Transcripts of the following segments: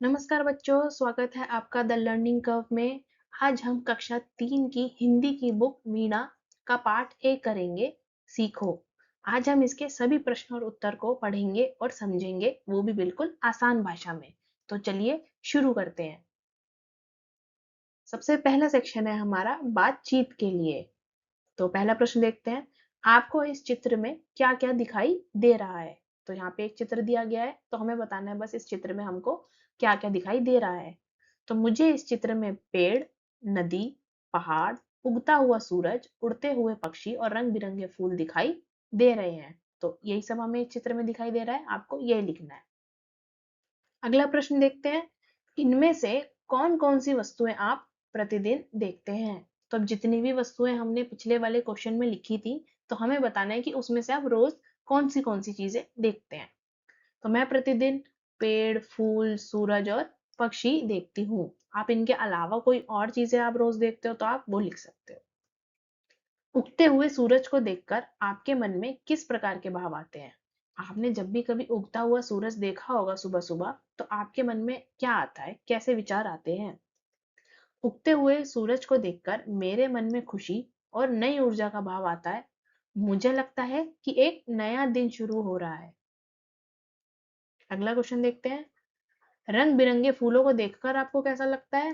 नमस्कार बच्चों, स्वागत है आपका द लर्निंग कर्व में। आज हम कक्षा 3 की हिंदी की बुक वीणा का पाठ 1 करेंगे, सीखो। आज हम इसके सभी प्रश्न और उत्तर को पढ़ेंगे और समझेंगे, वो भी बिल्कुल आसान भाषा में। तो चलिए शुरू करते हैं। सबसे पहला सेक्शन है हमारा बातचीत के लिए। तो पहला प्रश्न देखते हैं, आपको इस चित्र में क्या-क्या दिखाई दे रहा है? तो यहाँ पे एक चित्र दिया गया है, तो हमें बताना है बस इस चित्र में हमको क्या-क्या दिखाई दे रहा है। तो मुझे इस चित्र में पेड़, नदी, पहाड़, उगता हुआ सूरज, उड़ते हुए पक्षी और रंग-बिरंगे फूल दिखाई दे रहे हैं। तो यही सब हमें इस चित्र में दिखाई दे रहा है, आपको यही लिखना है। अगला प्रश्न देखते हैं, इनमें से कौन-कौन सी वस्तुएं आप प्रतिदिन देखते हैं? तो अब जितनी भी वस्तुएं हमने पिछले वाले क्वेश्चन में लिखी थी, तो हमें बताना है कि उसमें से आप रोज कौन सी चीजें देखते हैं। तो मैं प्रतिदिन पेड़, फूल, सूरज और पक्षी देखती हूँ। आप इनके अलावा कोई और चीजें आप रोज देखते हो तो आप वो लिख सकते हो। उगते हुए सूरज को देखकर आपके मन में किस प्रकार के भाव आते हैं? आपने जब भी कभी उगता हुआ सूरज देखा होगा सुबह-सुबह, तो आपके मन में क्या आता है? कैसे विचार आते हैं? उगते हुए सूरज को देखकर मेरे मन में खुशी और नई ऊर्जा का भाव आता है। मुझे लगता है कि एक नया दिन शुरू हो रहा है। अगला क्वेश्चन देखते हैं, रंग बिरंगे फूलों को देखकर आपको कैसा लगता है?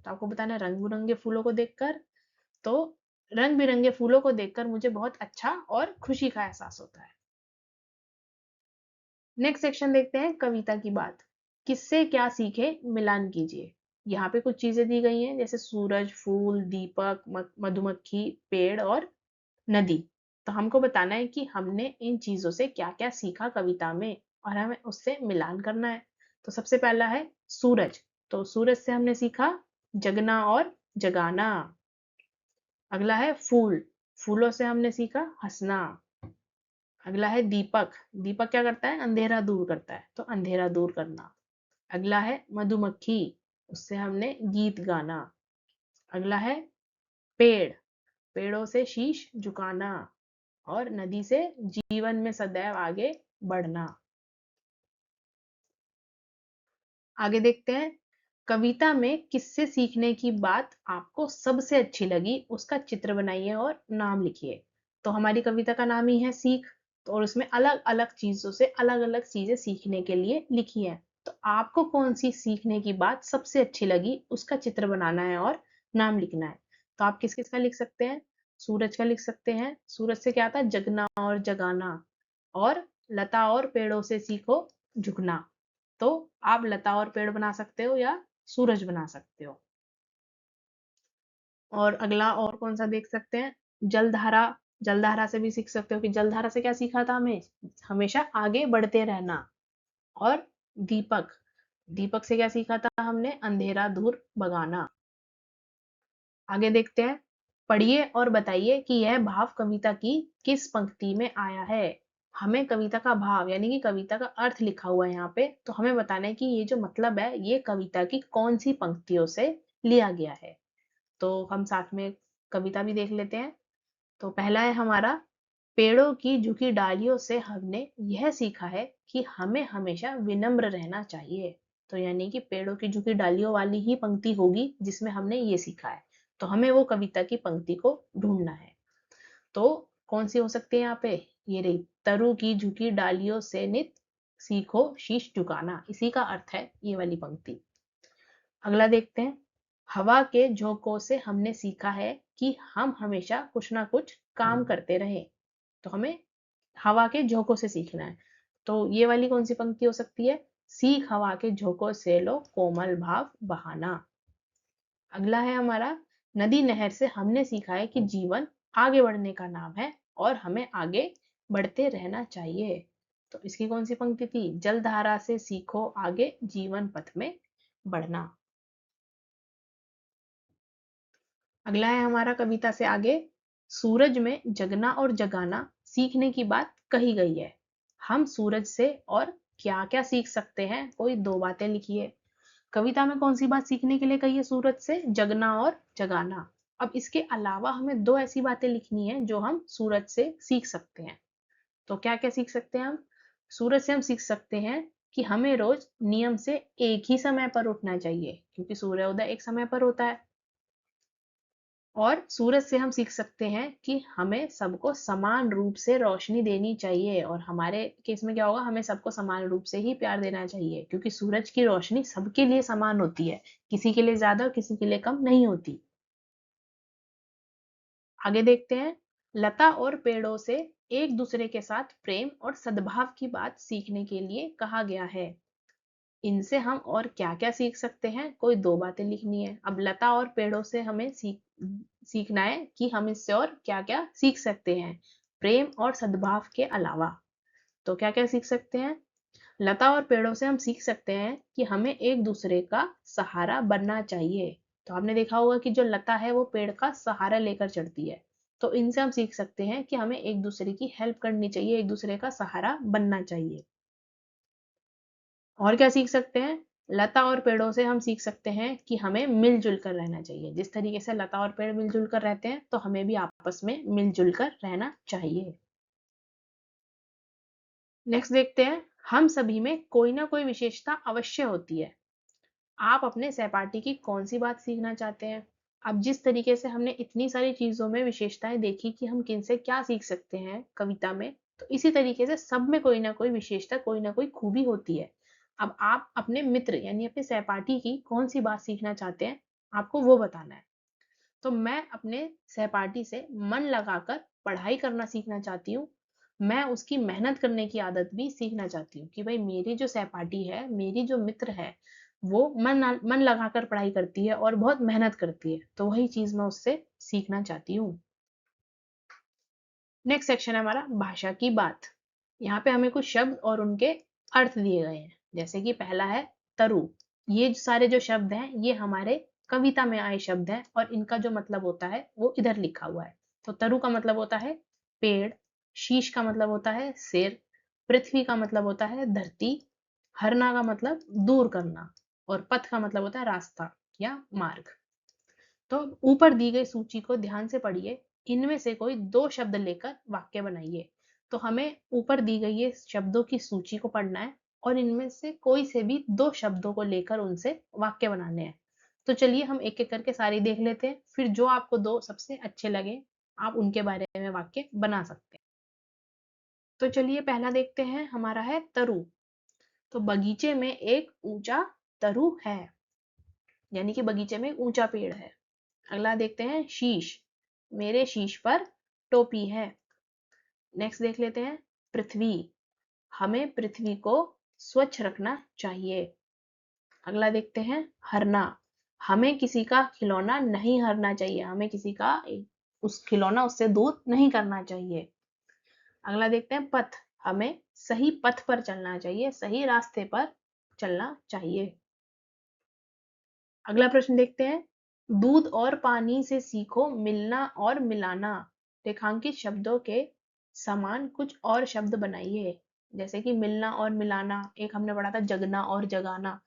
तो आपको बताना है रंग बिरंगे फूलों को देखकर, तो रंग बिरंगे फूलों को देखकर मुझे बहुत अच्छा और खुशी का एहसास होता है। नेक्स्ट सेक्शन देखते हैं, कविता की बात। किससे क्या सीखे, मिलान कीजिए। यहाँ पे कुछ चीजें दी गई हैं, जैसे सूरज, फूल, दीपक, मधुमक्खी, पेड़ और नदी। तो हमको बताना है कि हमने इन चीजों से क्या क्या सीखा कविता में और हमें उससे मिलान करना है। तो सबसे पहला है सूरज। तो सूरज से हमने सीखा जगना और जगाना। अगला है फूल। फूलों से हमने सीखा हंसना। अगला है दीपक। दीपक क्या करता है? अंधेरा दूर करता है, तो अंधेरा दूर करना। अगला है मधुमक्खी। उससे हमने गीत गाना। अगला है पेड़। पेड़ों से शीश झुकाना। और नदी से जीवन में सदैव आगे बढ़ना। आगे देखते हैं, कविता में किससे सीखने की बात आपको सबसे अच्छी लगी, उसका चित्र बनाइए और नाम लिखिए। तो हमारी कविता का नाम ही है सीख, तो और उसमें अलग अलग चीजों से अलग अलग चीजें सीखने के लिए लिखी है। तो आपको कौन सी सीखने की बात सबसे अच्छी लगी, उसका चित्र बनाना है और नाम लिखना है। तो आप किस किस का लिख सकते हैं? सूरज का लिख सकते हैं। सूरज से क्या आता है? जगना और जगाना। और लता और पेड़ों से सीखो झुकना। तो आप लता और पेड़ बना सकते हो या सूरज बना सकते हो। और अगला और कौन सा देख सकते हैं? जलधारा। जलधारा से भी सीख सकते हो कि जलधारा से क्या सीखा था हमें? हमेशा आगे बढ़ते रहना। और दीपक। दीपक से क्या सीखा था हमने? अंधेरा दूर भगाना। आगे देखते हैं, पढ़िए और बताइए कि यह भाव कविता की किस पंक्ति में आया है। हमें कविता का भाव यानी कि कविता का अर्थ लिखा हुआ है यहाँ पे, तो हमें बताना है कि ये जो मतलब है ये कविता की कौन सी पंक्तियों से लिया गया है। तो हम साथ में कविता भी देख लेते हैं। तो पहला है हमारा, पेड़ों की झुकी डालियों से हमने यह सीखा है कि हमें हमेशा विनम्र रहना चाहिए। तो यानी कि पेड़ों की झुकी डालियों वाली ही पंक्ति होगी जिसमें हमने ये सीखा है। तो हमें वो कविता की पंक्ति को ढूंढना है। तो कौन सी हो सकती है यहाँ पे? ये रही, तरु की झुकी डालियों से नित सीखो शीश झुकाना, इसी का अर्थ है ये वाली पंक्ति। अगला देखते हैं, हवा के झोंकों से हमने सीखा है कि हम हमेशा कुछ ना कुछ काम करते रहें। तो हमें हवा के झोंकों से सीखना है। तो ये वाली कौन सी पंक्ति हो सकती है? सीख हवा के झोंकों से लो कोमल भाव बहाना। अगला है हमारा, नदी नहर से हमने सीखा है कि जीवन आगे बढ़ने का नाम है और हमें आगे बढ़ते रहना चाहिए। तो इसकी कौन सी पंक्ति थी? जलधारा से सीखो आगे जीवन पथ में बढ़ना। अगला है हमारा कविता से आगे, सूरज में जगना और जगाना सीखने की बात कही गई है। हम सूरज से और क्या क्या सीख सकते हैं, कोई दो बातें लिखिए। कविता में कौन सी बात सीखने के लिए कही है? सूरज से जगना और जगाना। अब इसके अलावा हमें दो ऐसी बातें लिखनी है जो हम सूरज से सीख सकते हैं। तो क्या क्या सीख सकते हैं हम? सूरज से हम सीख सकते हैं कि हमें रोज नियम से एक ही समय पर उठना चाहिए, क्योंकि सूर्योदय एक समय पर होता है। और सूरज से हम सीख सकते हैं कि हमें सबको समान रूप से रोशनी देनी चाहिए, और हमारे केस में क्या होगा, हमें सबको समान रूप से ही प्यार देना चाहिए, क्योंकि सूरज की रोशनी सबके लिए समान होती है, किसी के लिए ज्यादा और किसी के लिए कम नहीं होती। आगे देखते हैं, लता और पेड़ों से एक दूसरे के साथ प्रेम और सद्भाव की बात सीखने के लिए कहा गया है। इनसे हम और क्या-क्या सीख सकते हैं? कोई 2 बातें लिखनी है। अब लता और पेड़ों से हमें सीखना है कि हम इससे और क्या-क्या सीख सकते हैं, प्रेम और सद्भाव के अलावा। तो क्या-क्या सीख सकते हैं? लता और पेड़ों से हम सीख सकते हैं कि हमें एक दूसरे का सहारा बनना चाहिए। तो आपने देखा होगा कि जो लता है वो पेड़ का सहारा लेकर चढ़ती है। तो इनसे हम सीख सकते हैं कि हमें एक दूसरे की हेल्प करनी चाहिए, एक दूसरे का सहारा बनना चाहिए। और क्या सीख सकते हैं? लता और पेड़ों से हम सीख सकते हैं कि हमें मिलजुल कर रहना चाहिए। जिस तरीके से लता और पेड़ मिलजुल कर रहते हैं, तो हमें भी आपस में मिलजुल कर रहना चाहिए। नेक्स्ट देखते हैं, हम सभी में कोई ना कोई विशेषता अवश्य होती है। आप अपने सहपाठी की कौन सी बात सीखना चाहते हैं? अब जिस तरीके से हमने इतनी सारी चीजों में विशेषताएं देखी कि हम किनसे क्या सीख सकते हैं कविता में, तो इसी तरीके से सब में कोई ना कोई विशेषता, कोई ना कोई खूबी होती है। अब आप अपने मित्र यानी अपने सहपाठी की कौन सी बात सीखना चाहते हैं, आपको वो बताना है। तो मैं अपने सहपाठी से मन लगाकर पढ़ाई करना सीखना चाहती हूँ। मैं उसकी मेहनत करने की आदत भी सीखना चाहती हूँ कि भाई मेरी जो सहपाठी है, मेरी जो मित्र है, वो मन लगाकर पढ़ाई करती है और बहुत मेहनत करती है। तो वही चीज मैं उससे सीखना चाहती हूँ। नेक्स्ट सेक्शन है हमारा भाषा की बात। यहाँ पे हमें कुछ शब्द और उनके अर्थ दिए गए हैं। जैसे कि पहला है तरु। ये सारे जो शब्द हैं ये हमारे कविता में आए शब्द हैं, और इनका जो मतलब होता है वो इधर लिखा हुआ है। तो तरु का मतलब होता है पेड़, शीश का मतलब होता है सिर, पृथ्वी का मतलब होता है धरती, हरना का मतलब दूर करना, और पथ का मतलब होता है रास्ता या मार्ग। तो ऊपर दी गई सूची को ध्यान से पढ़िए, इनमें से कोई 2 शब्द लेकर वाक्य बनाइए। तो हमें ऊपर दी गई ये शब्दों की सूची को पढ़ना है, और इनमें से कोई से भी 2 शब्दों को लेकर उनसे वाक्य बनाने हैं। तो चलिए हम एक-एक करके सारी देख लेते हैं, फिर जो आपको 2 सबसे अच्छे लगे, आप उनके बारे में वाक्य बना सकते हैं। तो चलिए पहला देखते हैं, हमारा है तरु। तो बगीचे में एक ऊंचा तरु है, यानी कि बगीचे में एक ऊंचा पेड़ है। अगला देखते हैं शीश। मेरे शीश पर टोपी है। नेक्स्ट देख लेते हैं पृथ्वी। हमें पृथ्वी को स्वच्छ रखना चाहिए। अगला देखते हैं हरना। हमें किसी का खिलौना नहीं हरना चाहिए, हमें किसी का उस खिलौना उससे दूर नहीं करना चाहिए। अगला देखते हैं पथ। हमें सही पथ पर चलना चाहिए, सही रास्ते पर चलना चाहिए। अगला प्रश्न देखते हैं, दूध और पानी से सीखो मिलना और मिलाना। रेखांकित शब्दों के समान कुछ और शब्द बनाइए। जैसे कि मिलना और मिलाना, एक हमने पढ़ा था जगना और जगाना।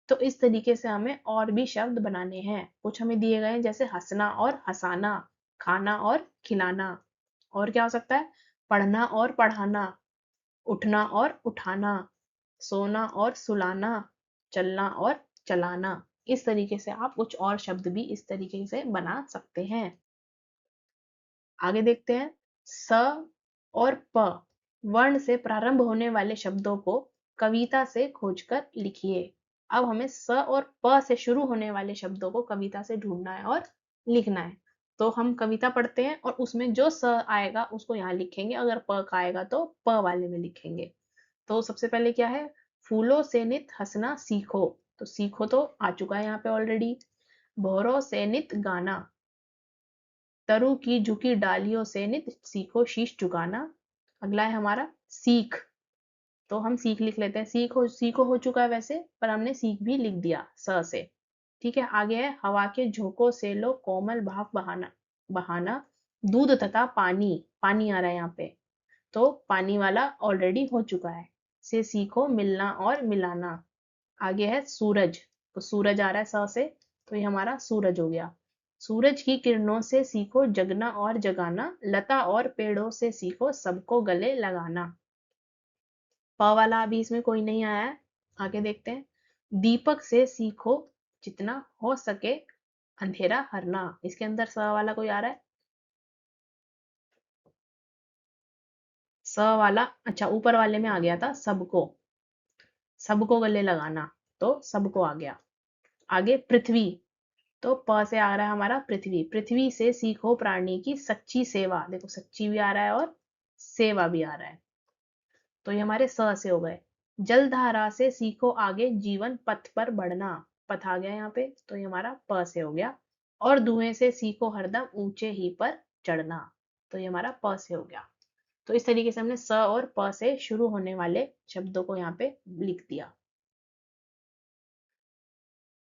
तो इस तरीके से हमें और भी शब्द बनाने हैं। कुछ हमें दिए गए हैं जैसे हंसना और हंसाना, खाना और खिलाना। और क्या हो सकता है, पढ़ना और पढ़ाना, उठना और उठाना, सोना और सुलाना, चलना और चलाना। इस तरीके से आप कुछ और शब्द भी इस तरीके से बना सकते हैं। आगे देखते हैं, स और प वर्ण से प्रारंभ होने वाले शब्दों को कविता से खोजकर लिखिए। अब हमें स और प से शुरू होने वाले शब्दों को कविता से ढूंढना है और लिखना है। तो हम कविता पढ़ते हैं और उसमें जो स आएगा उसको यहाँ लिखेंगे, अगर प का आएगा तो प वाले में लिखेंगे। तो सबसे पहले क्या है, फूलों से नित हंसना सीखो। तो सीखो तो आ चुका है यहाँ पे ऑलरेडी। भौरों से नित गाना। तरु की झुकी डालियों से नित सीखो शीश झुकाना। अगला है हमारा सीख। तो हम सीख लिख लेते हैं, सीखो हो चुका है वैसे, पर हमने सीख भी लिख दिया स से। ठीक है, आगे है हवा के झोंकों से लो कोमल भाप बहाना। बहाना दूध तथा पानी, पानी आ रहा है यहाँ पे, तो पानी वाला ऑलरेडी हो चुका है। से सीखो मिलना और मिलाना। आगे है सूरज। तो सूरज आ रहा है स से, तो ये हमारा सूरज हो गया। सूरज की किरणों से सीखो जगना और जगाना। लता और पेड़ों से सीखो सबको गले लगाना। प वाला अभी इसमें कोई नहीं आया है, आगे देखते हैं, दीपक से सीखो जितना हो सके अंधेरा हरना। इसके अंदर स वाला कोई आ रहा है? स वाला, अच्छा ऊपर वाले में आ गया था सबको, सबको गले लगाना, तो सबको आ गया। आगे पृथ्वी, तो प से आ रहा है हमारा पृथ्वी, पृथ्वी से सीखो प्राणी की सच्ची सेवा। देखो सच्ची भी आ रहा है और सेवा भी आ रहा है, तो ये हमारे स से हो गए। जलधारा से सीखो आगे जीवन पथ पर बढ़ना, पथ आ गया यहाँ पे, तो ये हमारा प से हो गया। और धुएं से सीखो हरदम ऊंचे ही पर चढ़ना, तो ये हमारा प से हो गया। तो इस तरीके से हमने स और प से शुरू होने वाले शब्दों को यहाँ पे लिख दिया।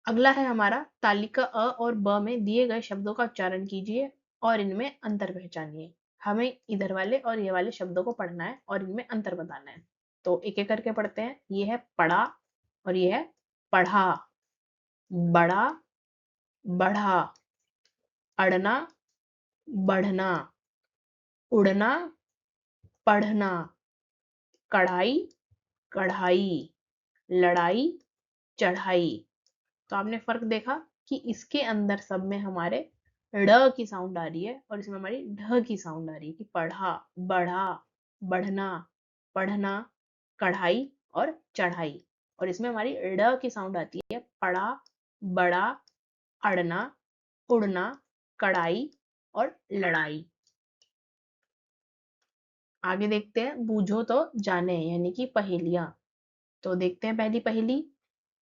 अगला है हमारा तालिका अ और ब में दिए गए शब्दों का उच्चारण कीजिए और इनमें अंतर पहचानिए। हमें इधर वाले और ये वाले शब्दों को पढ़ना है और इनमें अंतर बताना है। तो एक एक करके पढ़ते हैं। ये है पढ़ा और ये है पढ़ा। बड़ा, बढ़ा। अड़ना, बढ़ना। उड़ना, पढ़ना। कढ़ाई, कढ़ाई। लड़ाई, चढ़ाई। तो आपने फर्क देखा कि इसके अंदर सब में हमारे ड़ की साउंड आ रही है और इसमें हमारी ढ की साउंड आ रही है कि पढ़ा, बढ़ा, बढ़ना, पढ़ना, कढ़ाई और चढ़ाई। और इसमें हमारी ड़ की साउंड आती है पड़ा, बड़ा, अड़ना, उड़ना, कढ़ाई और लड़ाई। आगे देखते हैं, बूझो तो जाने यानी कि पहेलियां। तो देखते हैं पहली पहेली।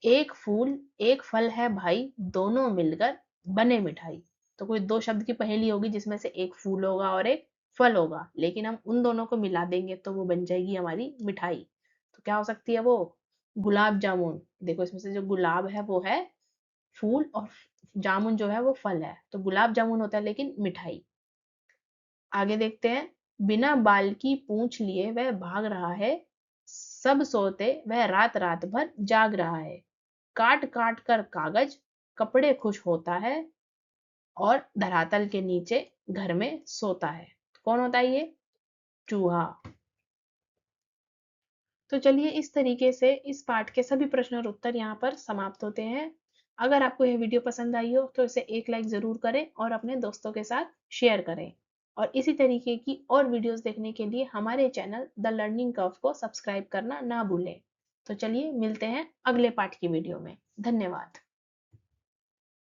एक फूल एक फल है भाई, दोनों मिलकर बने मिठाई। तो कोई दो शब्द की पहेली होगी जिसमें से एक फूल होगा और एक फल होगा, लेकिन हम उन दोनों को मिला देंगे तो वो बन जाएगी हमारी मिठाई। तो क्या हो सकती है वो? गुलाब जामुन। देखो इसमें से जो गुलाब है वो है फूल और जामुन जो है वो फल है, तो गुलाब जामुन होता है लेकिन मिठाई। आगे देखते हैं, बिना बाल की पूंछ लिए वह भाग रहा है, सब सोते वह रात रात भर जाग रहा है, काट काट कर कागज कपड़े खुश होता है और धरातल के नीचे घर में सोता है। कौन होता है ये? चूहा। तो चलिए इस तरीके से इस पाठ के सभी प्रश्न और उत्तर यहाँ पर समाप्त होते हैं। अगर आपको यह वीडियो पसंद आई हो तो इसे एक लाइक जरूर करें और अपने दोस्तों के साथ शेयर करें। और इसी तरीके की और वीडियोस देखने के लिए हमारे चैनल द लर्निंग कर्व को सब्सक्राइब करना ना भूलें। तो चलिए मिलते हैं अगले पाठ की वीडियो में। धन्यवाद।